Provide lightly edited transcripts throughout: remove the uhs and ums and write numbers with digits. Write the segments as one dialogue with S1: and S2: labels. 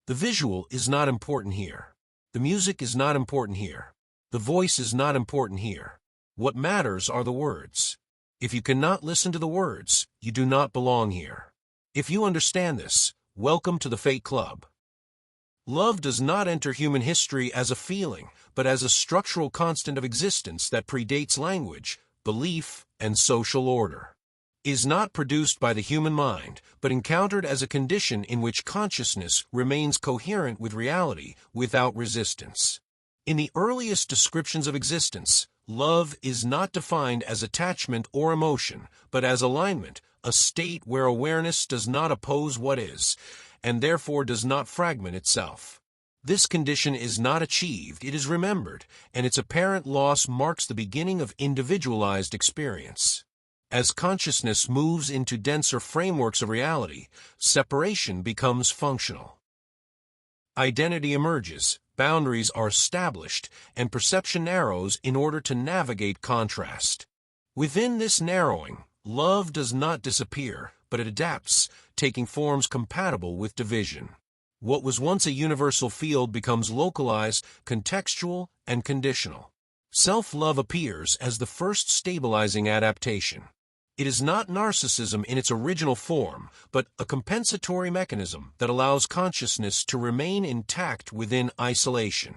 S1: The visual is not important here. The music is not important here. The voice is not important here. What matters are the words. If you cannot listen to the words, you do not belong here. If you understand this, welcome to the Fate Club. Love does not enter human history as a feeling, but as a structural constant of existence that predates language, belief, and social order. It is not produced by the human mind, but encountered as a condition in which consciousness remains coherent with reality without resistance. In the earliest descriptions of existence, love is not defined as attachment or emotion, but as alignment, a state where awareness does not oppose what is, and therefore does not fragment itself. This condition is not achieved, it is remembered, and its apparent loss marks the beginning of individualized experience. As consciousness moves into denser frameworks of reality, separation becomes functional. Identity emerges, boundaries are established, and perception narrows in order to navigate contrast. Within this narrowing, love does not disappear, but it adapts, taking forms compatible with division. What was once a universal field becomes localized, contextual, and conditional. Self-love appears as the first stabilizing adaptation. It is not narcissism in its original form, but a compensatory mechanism that allows consciousness to remain intact within isolation.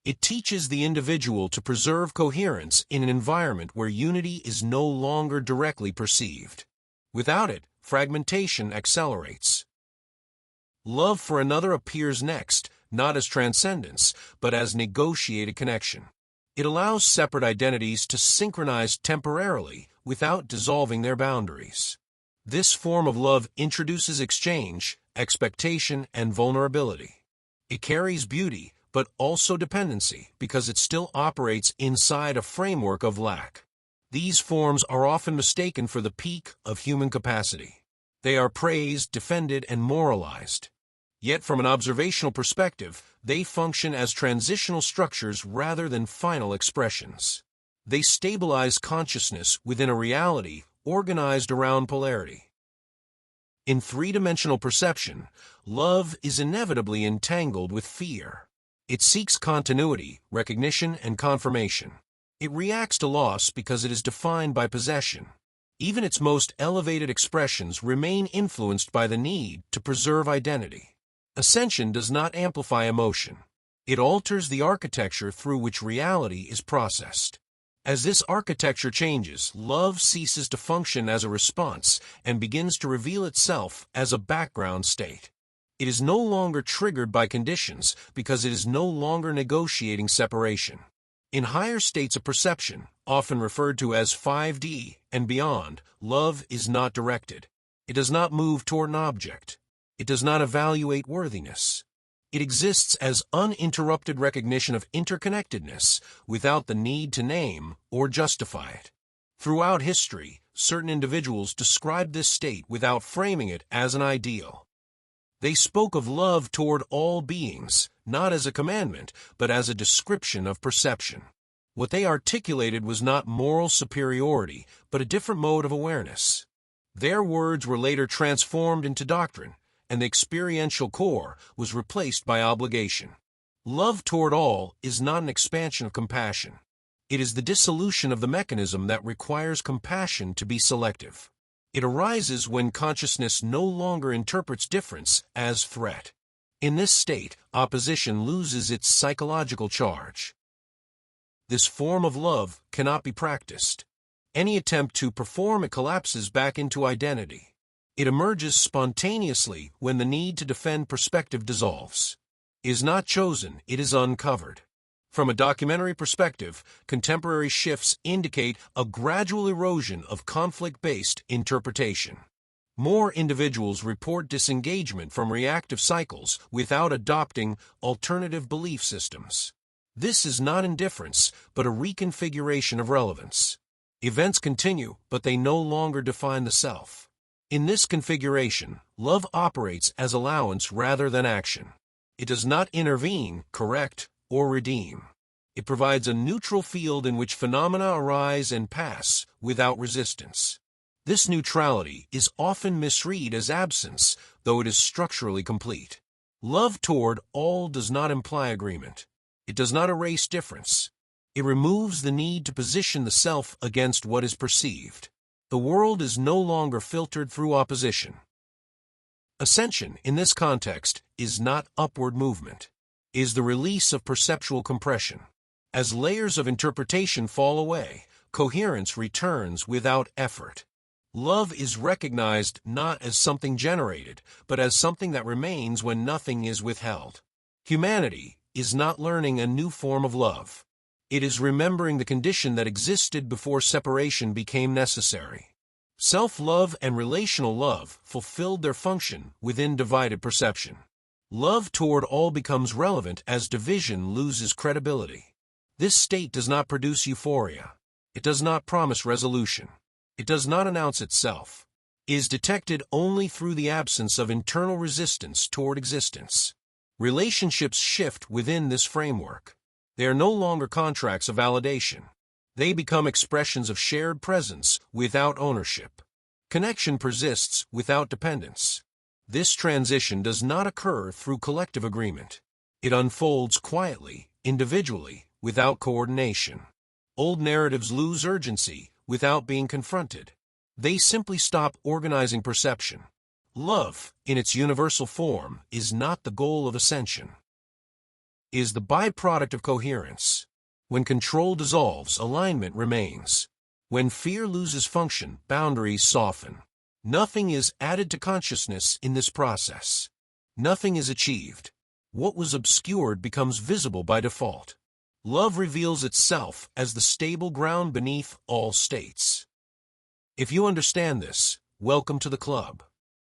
S1: It teaches the individual to preserve coherence in an environment where unity is no longer directly perceived. Without it, fragmentation accelerates. Love for another appears next, not as transcendence, but as negotiated connection. It allows separate identities to synchronize temporarily without dissolving their boundaries. This form of love introduces exchange, expectation, and vulnerability. It carries beauty, but also dependency, because it still operates inside a framework of lack. These forms are often mistaken for the peak of human capacity. They are praised, defended, and moralized. Yet from an observational perspective, they function as transitional structures rather than final expressions. They stabilize consciousness within a reality organized around polarity. In three-dimensional perception, love is inevitably entangled with fear. It seeks continuity, recognition, and confirmation. It reacts to loss because it is defined by possession. Even its most elevated expressions remain influenced by the need to preserve identity. Ascension does not amplify emotion. It alters the architecture through which reality is processed. As this architecture changes, love ceases to function as a response and begins to reveal itself as a background state. It is no longer triggered by conditions because it is no longer negotiating separation. In higher states of perception, often referred to as 5D and beyond, love is not directed. It does not move toward an object. It does not evaluate worthiness. It exists as uninterrupted recognition of interconnectedness without the need to name or justify it. Throughout history, certain individuals described this state without framing it as an ideal. They spoke of love toward all beings, not as a commandment, but as a description of perception. What they articulated was not moral superiority, but a different mode of awareness. Their words were later transformed into doctrine, and the experiential core was replaced by obligation. Love toward all is not an expansion of compassion. It is the dissolution of the mechanism that requires compassion to be selective. It arises when consciousness no longer interprets difference as threat. In this state, opposition loses its psychological charge. This form of love cannot be practiced. Any attempt to perform it collapses back into identity. It emerges spontaneously when the need to defend perspective dissolves. It is not chosen, it is uncovered. From a documentary perspective, contemporary shifts indicate a gradual erosion of conflict-based interpretation. More individuals report disengagement from reactive cycles without adopting alternative belief systems. This is not indifference, but a reconfiguration of relevance. Events continue, but they no longer define the self. In this configuration, love operates as allowance rather than action. It does not intervene, correct, or redeem. It provides a neutral field in which phenomena arise and pass without resistance. This neutrality is often misread as absence, though it is structurally complete. Love toward all does not imply agreement. It does not erase difference. It removes the need to position the self against what is perceived. The world is no longer filtered through opposition. Ascension, in this context, is not upward movement. It is the release of perceptual compression. As layers of interpretation fall away, coherence returns without effort. Love is recognized not as something generated, but as something that remains when nothing is withheld. Humanity is not learning a new form of love. It is remembering the condition that existed before separation became necessary. Self-love and relational love fulfilled their function within divided perception. Love toward all becomes relevant as division loses credibility. This state does not produce euphoria. It does not promise resolution. It does not announce itself. It is detected only through the absence of internal resistance toward existence. Relationships shift within this framework. They are no longer contracts of validation. They become expressions of shared presence without ownership. Connection persists without dependence. This transition does not occur through collective agreement. It unfolds quietly, individually, without coordination. Old narratives lose urgency without being confronted. They simply stop organizing perception. Love, in its universal form, is not the goal of ascension. It is the byproduct of coherence. When control dissolves, alignment remains. When fear loses function, boundaries soften. Nothing is added to consciousness in this process. Nothing is achieved. What was obscured becomes visible by default. Love reveals itself as the stable ground beneath all states. If you understand this, welcome to the club.